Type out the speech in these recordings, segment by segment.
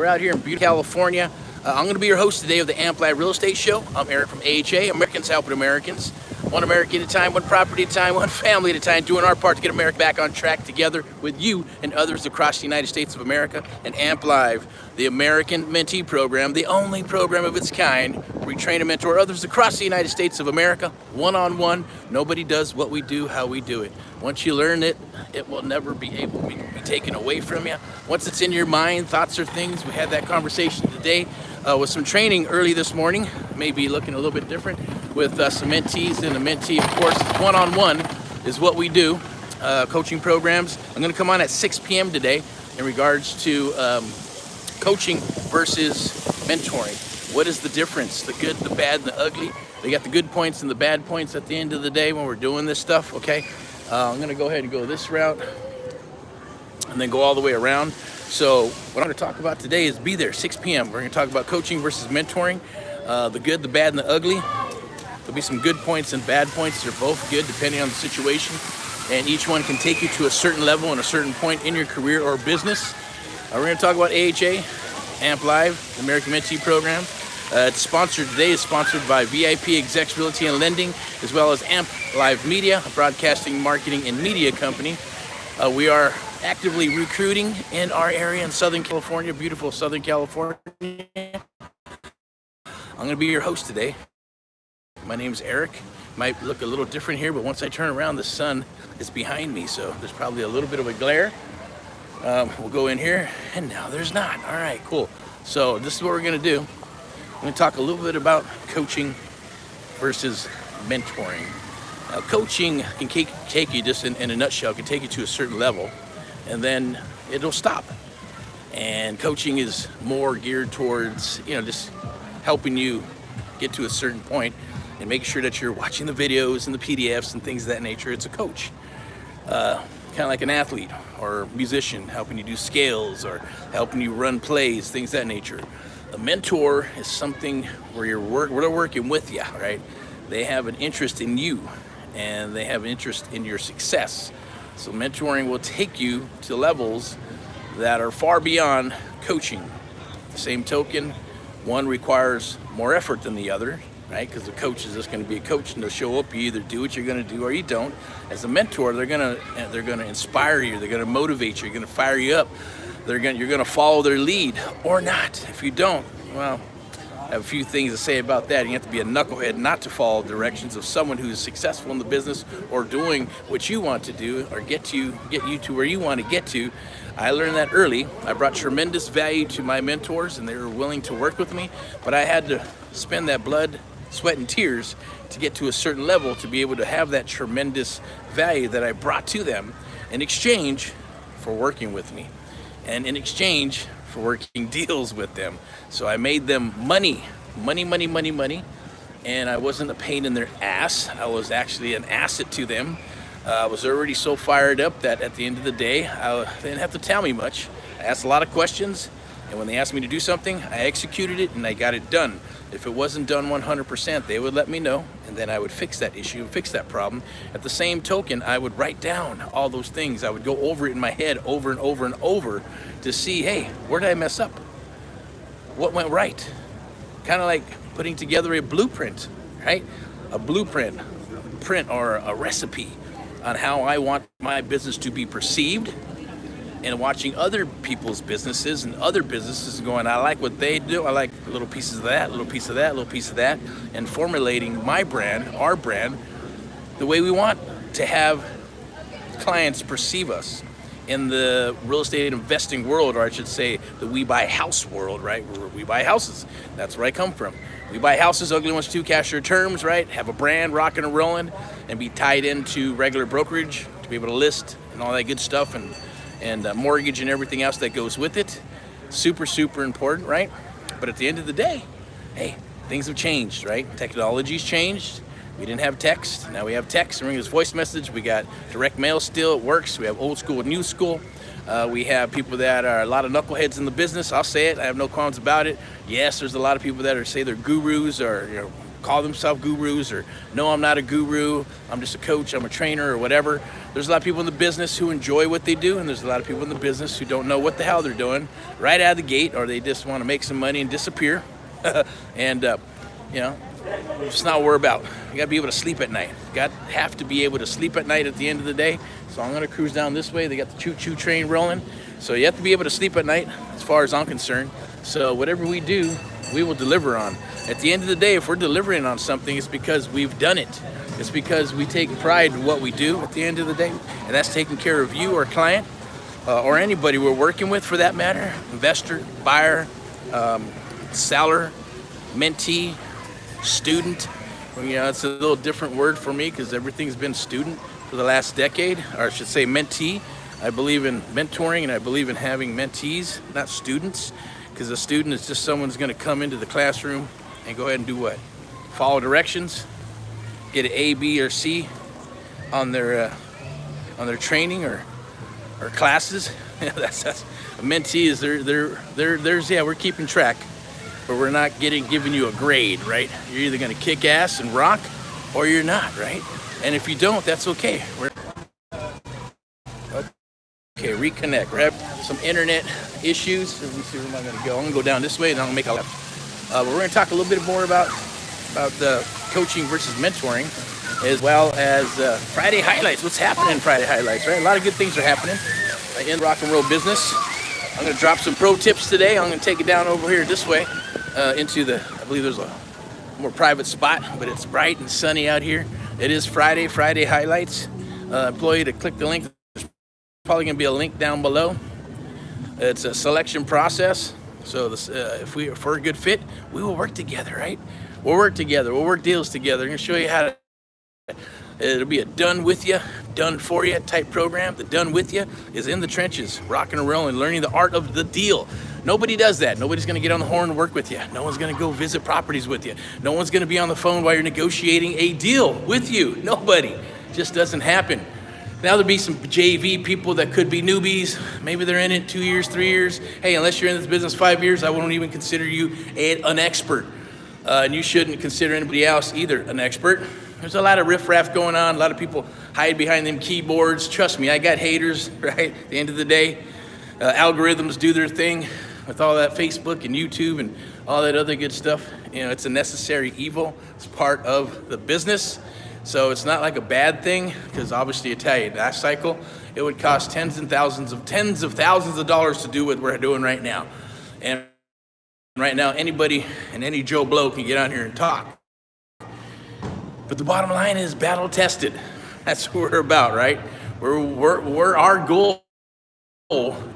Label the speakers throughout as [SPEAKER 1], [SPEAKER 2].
[SPEAKER 1] We're out here in beautiful California. I'm going to be your host today of the Amp Live Real Estate Show. I'm Eric from AHA, Americans Helping Americans. One American at a time, one property at a time, one family at a time, doing our part to get America back on track together with you and others across the United States of America. And Amp Live, the American Mentee Program, the only program of its kind where we train and mentor others across the United States of America, one-on-one. Nobody does what we do, how we do it. Once you learn it, it will never be able to be taken away from you. Once it's in your mind, thoughts are things. We had that conversation today with some training early this morning, maybe looking a little bit different with some mentees, and a mentee, of course, one-on-one is what we do, coaching programs. I'm going to come on at 6 p.m. today in regards to coaching versus mentoring. What is the difference? The good, the bad, and the ugly. They got the good points and the bad points at the end of the day when we're doing this stuff, okay? I'm going to go ahead and go this route and then go all the way around. So what I'm going to talk about today is be there, 6 p.m. We're going to talk about coaching versus mentoring, the good, the bad, and the ugly. There'll be some good points and bad points. They're both good depending on the situation, and each one can take you to a certain level and a certain point in your career or business. We're going to talk about AHA, Amp Live, the American Mentee Program. It's sponsored today. It's sponsored by VIP Execs Realty and Lending, as well as Amp Live Media, a broadcasting, marketing, and media company. We are actively recruiting in our area in Southern California, beautiful Southern California. I'm going to be your host today. My name's Eric. Might look a little different here, but once I turn around, the sun is behind me, so there's probably a little bit of a glare. We'll go in here, and now there's not. All right, cool. So this is what we're going to do. I'm going to talk a little bit about coaching versus mentoring. Now, coaching can take you, just in a nutshell, can take you to a certain level, and then it'll stop. And coaching is more geared towards, just helping you get to a certain point and make sure that you're watching the videos and the PDFs and things of that nature. It's a coach, kind of like an athlete or musician, helping you do scales or helping you run plays, things of that nature. A mentor is something where they're working with you, right? They have an interest in you, and they have an interest in your success. So mentoring will take you to levels that are far beyond coaching. The same token, one requires more effort than the other, right? Because the coach is just going to be a coach, and they'll show up. You either do what you're going to do or you don't. As a mentor, they're going to inspire you. They're going to motivate you. They're going to fire you up. You're going to follow their lead or not. If you don't, well, I have a few things to say about that. You have to be a knucklehead not to follow directions of someone who's successful in the business or doing what you want to do or get you to where you want to get to. I learned that early. I brought tremendous value to my mentors, and they were willing to work with me, but I had to spend that blood, sweat, and tears to get to a certain level to be able to have that tremendous value that I brought to them in exchange for working with me and in exchange for working deals with them. So I made them money, and I wasn't a pain in their ass. I was actually an asset to them. I was already so fired up that at the end of the day, they didn't have to tell me much. I asked a lot of questions, and when they asked me to do something, I executed it and I got it done. If it wasn't done 100%, they would let me know, and then I would fix that issue, fix that problem. At the same token, I would write down all those things. I would go over it in my head over and over and over to see, hey, where did I mess up? What went right? Kind of like putting together a blueprint, right? A blueprint, or a recipe on how I want my business to be perceived, and watching other people's businesses and other businesses going, I like what they do. I like little pieces of that, little piece of that, little piece of that, and formulating my brand, our brand, the way we want to have clients perceive us in the real estate investing world, or I should say the we buy house world, right? We buy houses. That's where I come from. We buy houses, ugly ones too, cash your terms, right? Have a brand rocking and rolling, and be tied into regular brokerage to be able to list and all that good stuff, and mortgage and everything else that goes with it. Super, super important, right? But at the end of the day, hey, things have changed, right? Technology's changed. We didn't have text. Now we have text. Ring this voice message. We got direct mail still. It works. We have old school and new school. We have people that are a lot of knuckleheads in the business. I'll say it. I have no qualms about it. Yes, there's a lot of people that say they're gurus or call themselves gurus, or no, I'm not a guru, I'm just a coach, I'm a trainer, or whatever. There's a lot of people in the business who enjoy what they do, and there's a lot of people in the business who don't know what the hell they're doing right out of the gate, or they just want to make some money and disappear. And it's not what we're about. You got to be able to sleep at night. Have to be able to sleep at night at the end of the day. So I'm going to cruise down this way. They got the choo-choo train rolling. So you have to be able to sleep at night, as far as I'm concerned. So whatever we do, we will deliver on. At the end of the day, if we're delivering on something, it's because we've done it. It's because we take pride in what we do at the end of the day. And that's taking care of you, or client, or anybody we're working with for that matter. Investor, buyer, seller, mentee, student. It's a little different word for me because everything's been student for the last decade, or I should say mentee. I believe in mentoring, and I believe in having mentees, not students, because a student is just someone's going to come into the classroom and go ahead and do what? Follow directions, get an A, B, or C on their training or classes. that's a mentee is there's we're keeping track, but we're not giving you a grade, right? You're either going to kick ass and rock, or you're not, right? And if you don't, that's okay. Okay, reconnect. We're having some internet issues. Let me see, where am I going to go? I'm going to go down this way, and I'm going to make a left. But we're going to talk a little bit more about the coaching versus mentoring, as well as Friday highlights. What's happening in Friday highlights, right? A lot of good things are happening in rock and roll business. I'm going to drop some pro tips today. I'm going to take it down over here this way into I believe there's a more private spot, but it's bright and sunny out here. It is Friday highlights. Employee to click the link. There's probably going to be a link down below. It's a selection process. So if we're a good fit, we will work together, right? We'll work together. We'll work deals together. I'm going to show you how to. It'll be a done with you, done for you type program. The done with you is in the trenches, rocking and rolling, learning the art of the deal. Nobody does that. Nobody's going to get on the horn and work with you. No one's going to go visit properties with you. No one's going to be on the phone while you're negotiating a deal with you. Nobody. Just doesn't happen. Now there'll be some JV people that could be newbies. Maybe they're in it 2 years, 3 years. Hey, unless you're in this business 5 years, I won't even consider you an expert. And you shouldn't consider anybody else either an expert. There's a lot of riffraff going on. A lot of people hide behind them keyboards. Trust me, I got haters, right? At the end of the day, algorithms do their thing with all that Facebook and YouTube and all that other good stuff. It's a necessary evil. It's part of the business. So it's not like a bad thing, because obviously, I tell you, that cycle, it would cost tens of thousands of dollars to do what we're doing right now. And right now, anybody and any Joe Blow can get on here and talk. But the bottom line is battle tested. That's what we're about, right? Our goal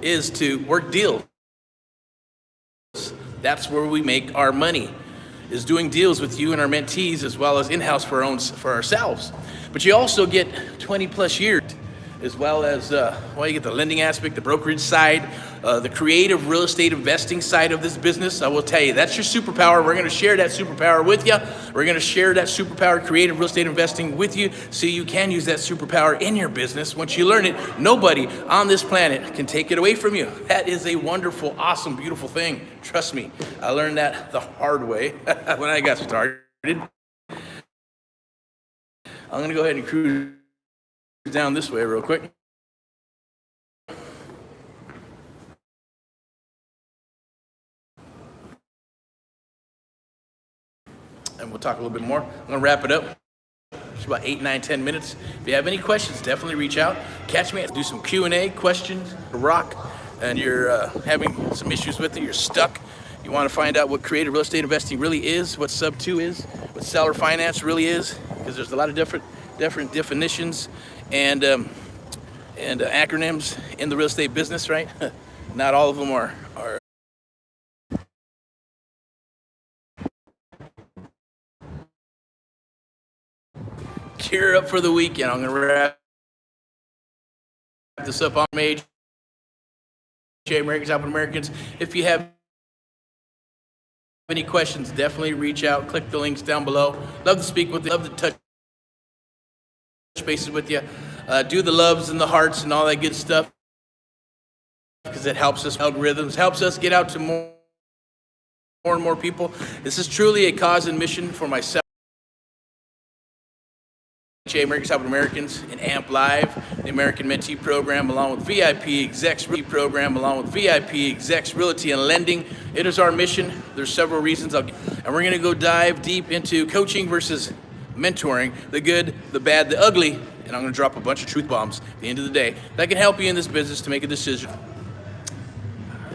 [SPEAKER 1] is to work deals. That's where we make our money, is doing deals with you and our mentees, as well as in-house for ourselves. But you also get 20 plus years, as well as, you get the lending aspect, the brokerage side, the creative real estate investing side of this business. I will tell you, that's your superpower. We're going to share that superpower with you. We're going to share that superpower, creative real estate investing, with you, so you can use that superpower in your business. Once you learn it, nobody on this planet can take it away from you. That is a wonderful, awesome, beautiful thing. Trust me, I learned that the hard way when I got started. I'm going to go ahead and cruise down this way real quick. And we'll talk a little bit more. I'm going to wrap it up. It's about 8, 9, 10 minutes. If you have any questions, definitely reach out. Catch me. Do some Q&A questions. Rock. And you're having some issues with it. You're stuck. You want to find out what creative real estate investing really is, what sub 2 is, what seller finance really is, because there's a lot of different definitions and acronyms in the real estate business, right? Not all of them are gear up for the weekend. I'm going to wrap this up on AHA, Americans Helping Americans. If you have any questions, definitely reach out. Click the links down below. Love to speak with you. Love to touch bases with you. Do the loves and the hearts and all that good stuff, because it helps us, algorithms, helps us get out to more and more people. This is truly a cause and mission for myself. American South Americans, and AMP Live, the American Mentee Program, along with VIP Execs Realty and Lending. It is our mission. There's several reasons, and we're going to go dive deep into coaching versus mentoring, the good, the bad, the ugly, and I'm going to drop a bunch of truth bombs at the end of the day that can help you in this business to make a decision.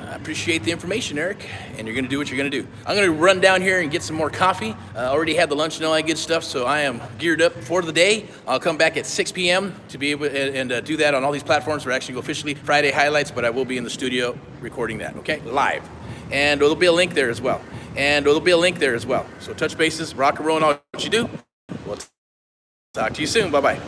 [SPEAKER 1] I appreciate the information, Eric, and you're going to do what you're going to do. I'm going to run down here and get some more coffee. I already had the lunch and all that good stuff, so I am geared up for the day. I'll come back at 6 p.m. to be able and do that on all these platforms. We're actually officially Friday highlights, but I will be in the studio recording that, okay, live. And there'll be a link there as well. So touch bases, rock and roll, and all what you do. We'll talk to you soon. Bye-bye.